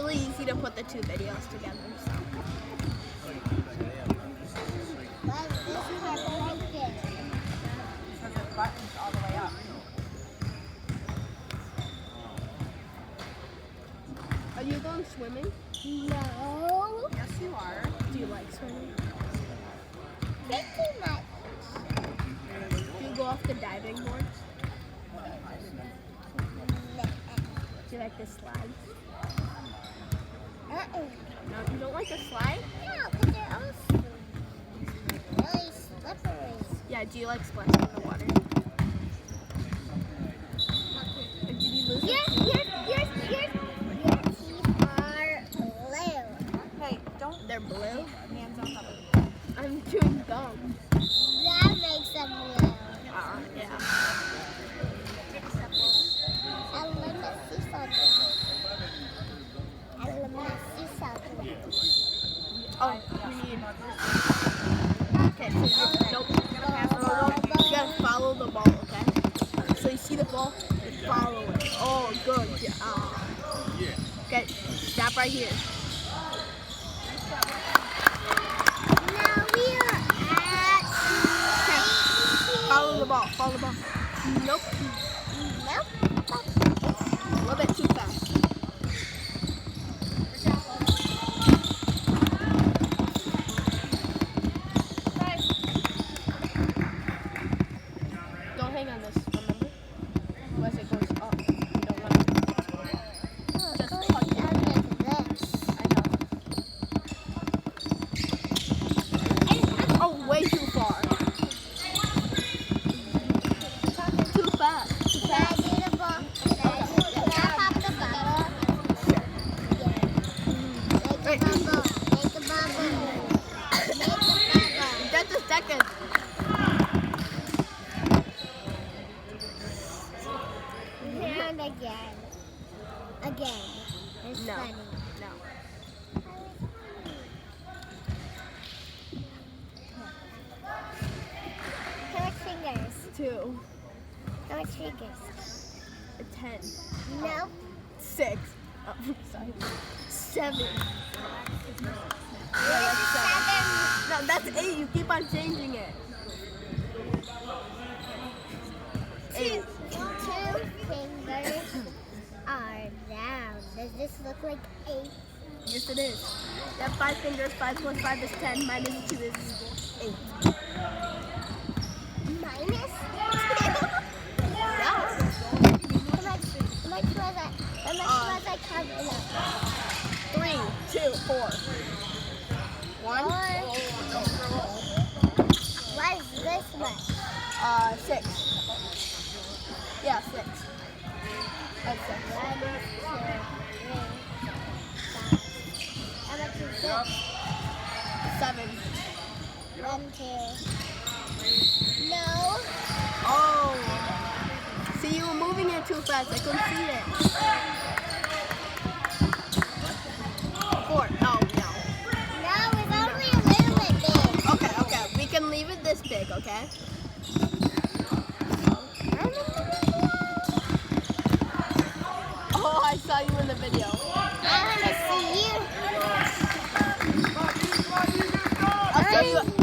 really easy to put the two videos together. So. Because the button's all the way up. Are you going swimming? No. Yes, you are. Do you like swimming? Pretty much. Do you go off the diving board? Do you like the slides? No, you don't like the slide? No, because they're also really slippery. Yeah, do you like splashing in the water? Or did you lose Your teeth are blue. Hey, don't. They're blue? Hands on top of it. I'm chewing gum. That makes them blue. Yeah. And let me see something. Oh, we need. Okay, so nope. You gotta follow the ball, okay? So you see the ball, you follow it. Oh, good. Yeah. Okay, stop right here. Now we are at Follow the ball. Follow the ball. Nope. A little bit too fast. Don't hang on this, remember? Otherwise it goes up. You don't want to. Just touch it. I know. Oh, way too far. Too fast. Too fast. Just a second. And again. Again. It's No. funny. No. How much fingers? 2. How much fingers? 10. No. 6. Oh, sorry. 7. Seven. No, that's 8. You keep on changing it. 8. Two fingers are down. Does this look like 8? Yes, it is. You have 5 fingers. 5 plus 5 is 10. Minus 2 is 8. Minus? Yeah. How much was I counting up? 3, 2, 4. 1. What is this much? 6. Yeah, 6. That's 6. 1, 2, 3, 5. How much is this? 7. 1, 2. No. Oh. See, you were moving it too fast. I couldn't see it. 4. Oh, no. No, it's only a little bit big. Okay. We can leave it this big, okay? Oh, I saw you in the video. I want to see you.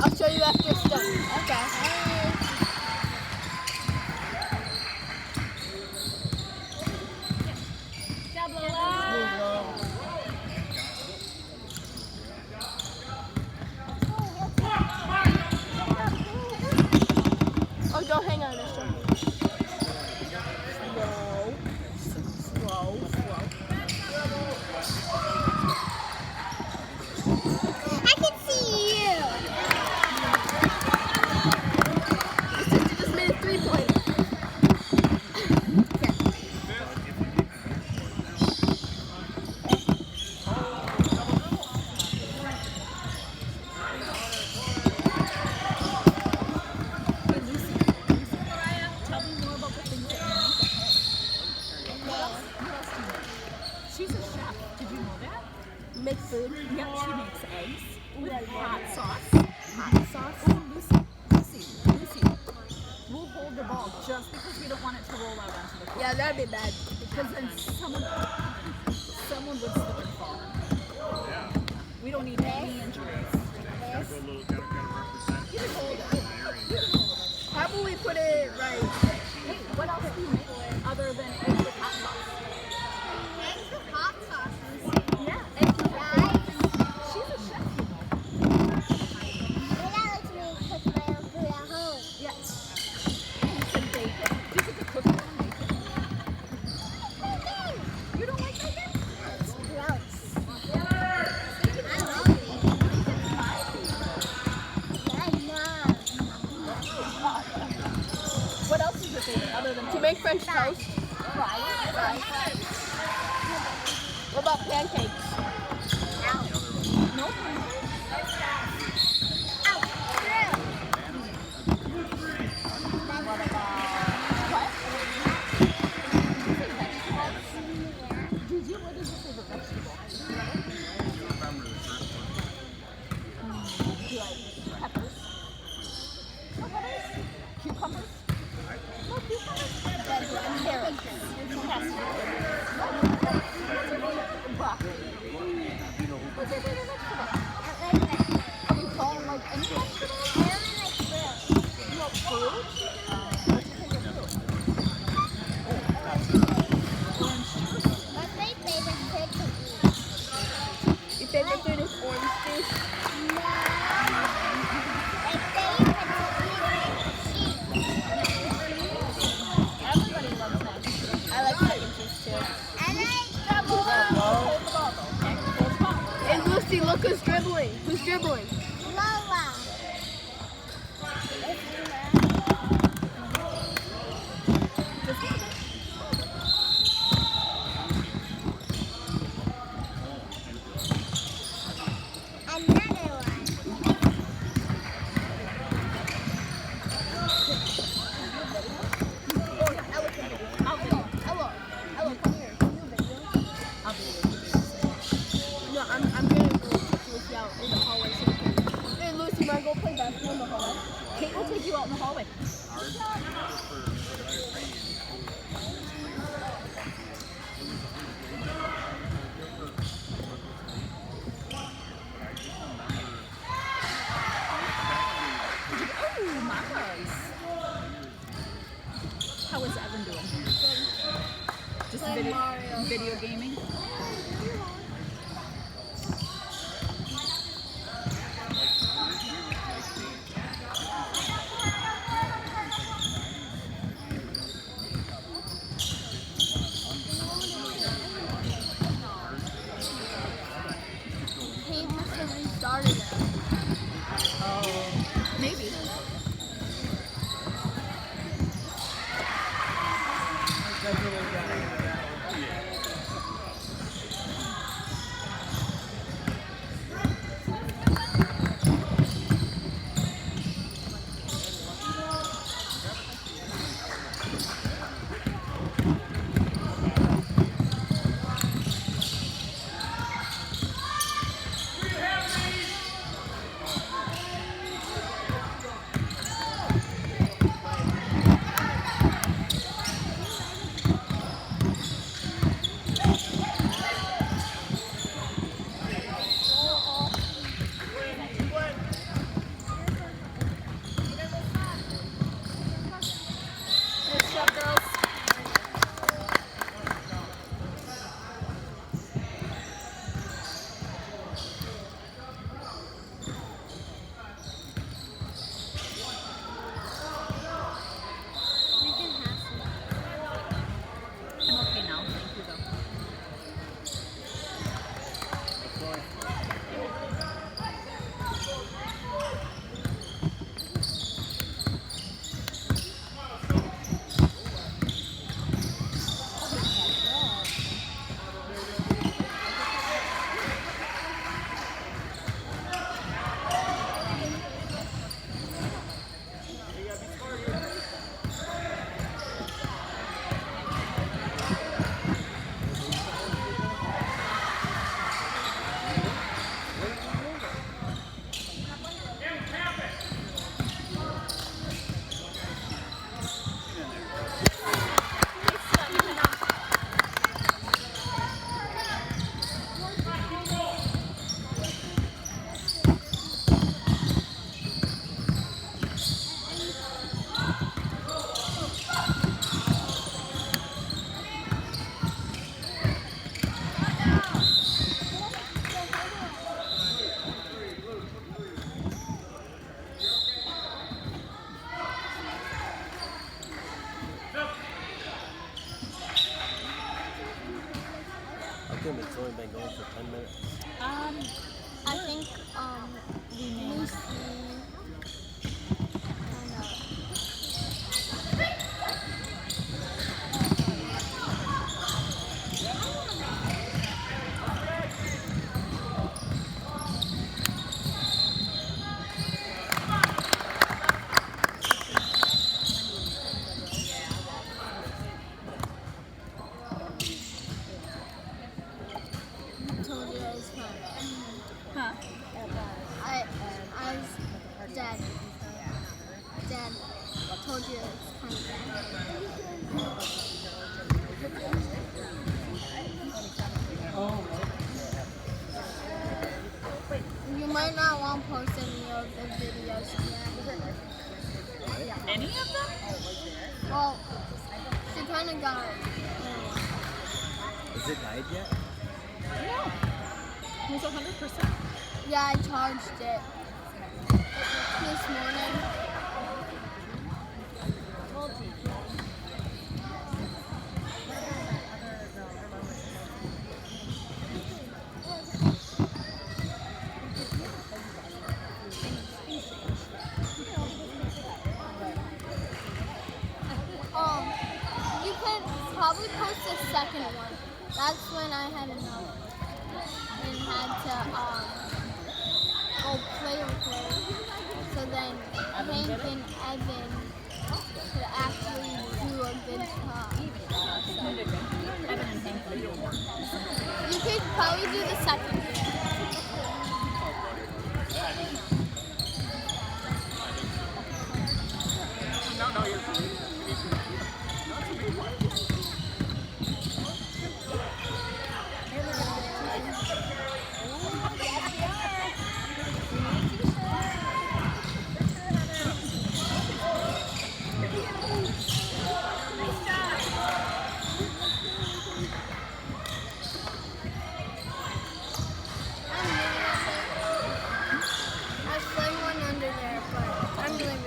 I'll show you after it's done. Okay. Oh, don't hang on this one. Slow. I can see you. You just made it 3 points. She's a chef. Did you know that? Make food. Yep, she makes eggs with hot sauce. Hot sauce. Oh, Lucy. We'll hold the ball just because we don't want it to roll out onto the court. Yeah, that'd be bad. Because then someone would slip and fall. We don't need any injuries. This. You can hold it. How about we put it right? Hey, what else do you make other than eggs with hot sauce? Eggs with hot sauce. Yeah, eggs with Guys, She's a chef, you know. maybe I like to cook my own food at home. Yeah. You said bacon. You get to cook your own bacon. You don't like bacon? It's gross. I love it. What else is your favorite other than To make French toast. fries? Fries. What about pancakes? No. What about what? Did you? What is your favorite vegetable? Do you like peppers? No peppers? Cucumbers? No cucumbers? Carrots. Broccoli. What's your favorite vegetable? You don't like any vegetables? You like fruit? What's your favorite fruit? Your favorite food is orange juice? Everybody loves mac and cheese. I like mac and cheese too. Hold the ball though, okay? Hold the ball. And Lucy, look who's dribbling. Who's dribbling? No, I'm gonna go take Lucy out in the hallway. Hey Lucy, wanna go play basketball in the hallway? Kate will take you out in the hallway. Ooh, mamas. How is Evan doing? Just Playing Mario. video gaming? He must have restarted it. Oh, maybe. assume it's only been going for 10 minutes. I think Lucy kind of. Told you I was kind of. Huh? I was Dad told you it's kind of bad. You might not want to post any of the videos yet. Any of them? Well, she kind of got Is it died yet? No. It was 100%. yeah, I charged it this morning. You could probably post the second one. That's when I had enough and had to go play with her. So then Hank and Evan could actually do a good job. Evan and Hank were doing one. You could probably do the second one. I slid one under there, but I'm leaving it.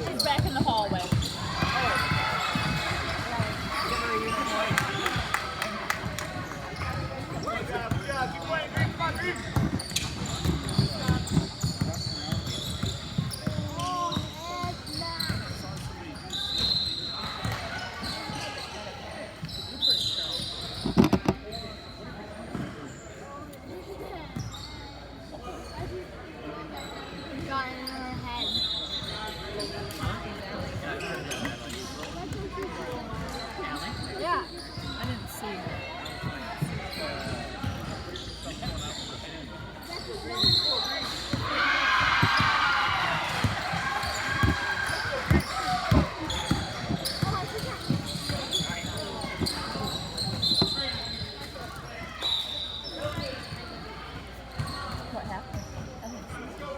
She's back in the hallway. Got in her head. Yeah. I didn't see her. What happened? I didn't see.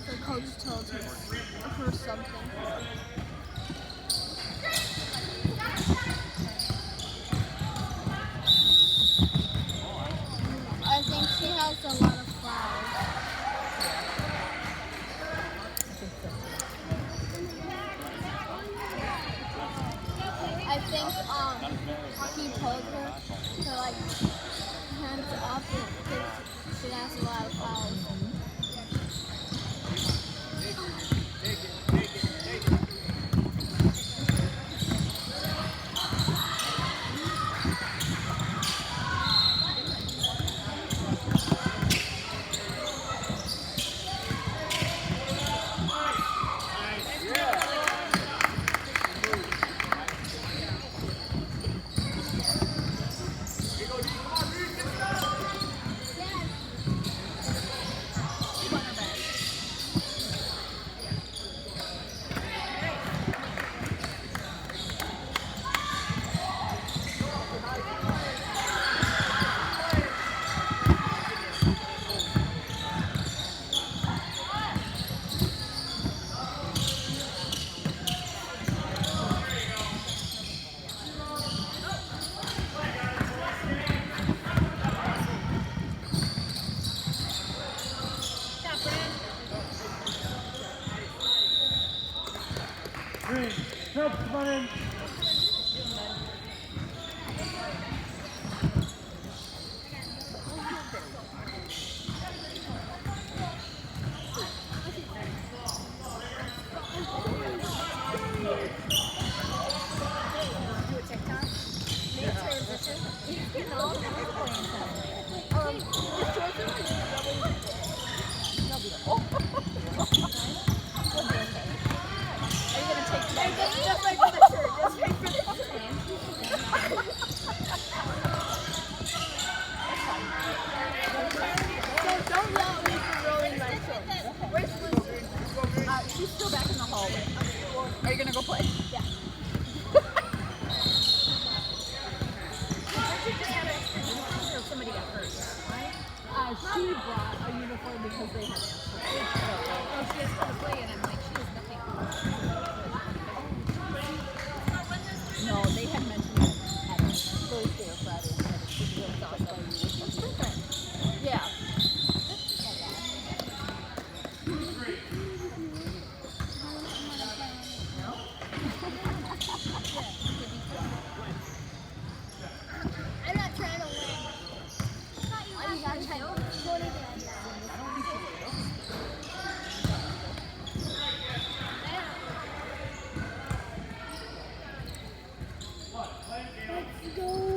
The coach told her something. I think she has a lot of flowers. I think he told her to like hands up because she has a lot of flowers. Do a TikTok. Mid transition. No, that's playing something. Are you gonna take Just like for the shirt. Just like for the shirt. So don't yell at me for rolling my shirt. Where's Lucy? She's still back in the hallway. Are you gonna go play? Yeah. Somebody got hurt, right? She brought a uniform because they had asked for it. Oh, she has to play, and I'm like, she has nothing. No, they had mentioned it at Thursday or Friday. She was awesome. Yeah. I'm not trying to win. I'm not trying to win. Let's go.